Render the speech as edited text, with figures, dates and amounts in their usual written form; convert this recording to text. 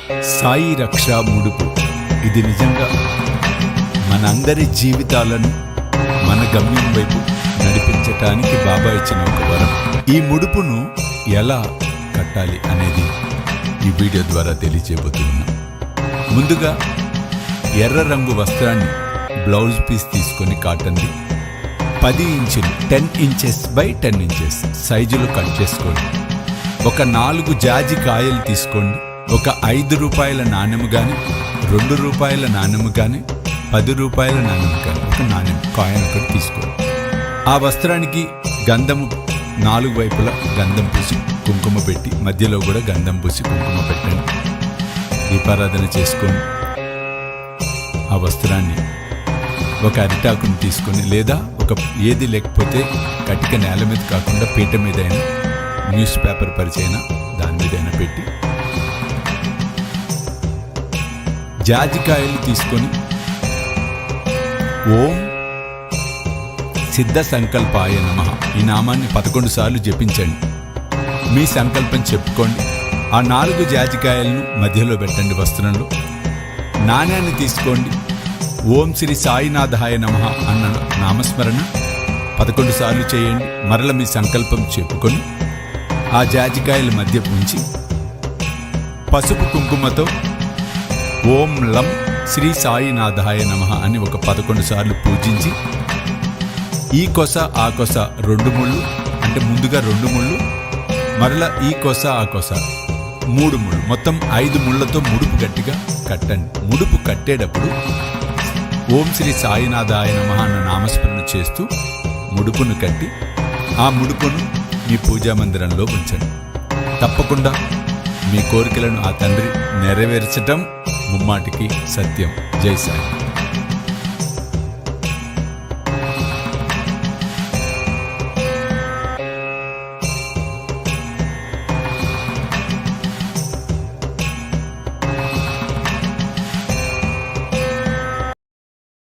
సాయి రక్ష ముడుపు. ఇది నిజంగా మనందరి జీవితాలను మన గమ్యం వైపు నడిపించటానికి బాబా ఇచ్చిన ఒక వరం. ఈ ముడుపును ఎలా కట్టాలి అనేది ఈ వీడియో ద్వారా తెలియజేయబోతున్నాం. ముందుగా ఎర్ర రంగు వస్త్రాన్ని బ్లౌజ్ పీస్ తీసుకొని కాటన్ది 10 ఇంచులు 10 ఇంచెస్ బై 10 ఇంచెస్ సైజులో కట్ చేసుకోండి. ఒక 4 జాజి కాయలు తీసుకోండి. ఒక 5 రూపాయల నాణెము కానీ, 2 రూపాయల నాణెము కానీ, 10 రూపాయల నాణెము కానీ, ఒక నాణెం కాయిన్ ఒకటి తీసుకోండి. ఆ వస్త్రానికి గంధము 4 వైపులా గంధం పూసి కుంకుమ పెట్టి, మధ్యలో కూడా గంధం పూసి కుంకుమ పెట్టండి. దీపారాధన చేసుకోండి. ఆ వస్త్రాన్ని ఒక అరిటాకుని తీసుకొని, లేదా ఒక ఏది లేకపోతే కటిక నేల మీద కాకుండా పీట మీదైనా, న్యూస్ పేపర్ పరిచైనా దాని మీదైనా పెట్టి, జాజికాయలు తీసుకొని ఓం సిద్ధ సంకల్పాయ నమః ఈ నామాన్ని 11 సార్లు జపించండి. మీ సంకల్పం చెప్పుకోండి. ఆ 4 జాజికాయలను మధ్యలో పెట్టండి వస్త్రంలో. నాణ్యాన్ని తీసుకోండి. ఓం శ్రీ సాయినాథాయ నమః అన్న నామస్మరణ 11 సార్లు చేయండి. మరల మీ సంకల్పం చెప్పుకొని ఆ జాజికాయల మధ్య ఉంచి పసుపు కుంకుమతో ఓం లం శ్రీ సాయినాథాయ నమః అని ఒక 11 సార్లు పూజించి, ఈ కొస ఆ కొస 2 ముళ్ళు, అంటే ముందుగా 2 ముళ్ళు, మరలా ఈ కొస ఆ కొస 3 ముళ్ళు, మొత్తం 5 ముళ్ళతో ముడుపు గట్టిగా కట్టండి. ముడుపు కట్టేటప్పుడు ఓం శ్రీ సాయినాథాయ నమః అన్న నామస్మరణ చేస్తూ ముడుపును కట్టి, ఆ ముడుపును మీ పూజా మందిరంలో ఉంచండి. తప్పకుండా మీ కోరికలను ఆ తండ్రి నెరవేర్చటం ముమ్మాటికి సత్యం. జై సాయి.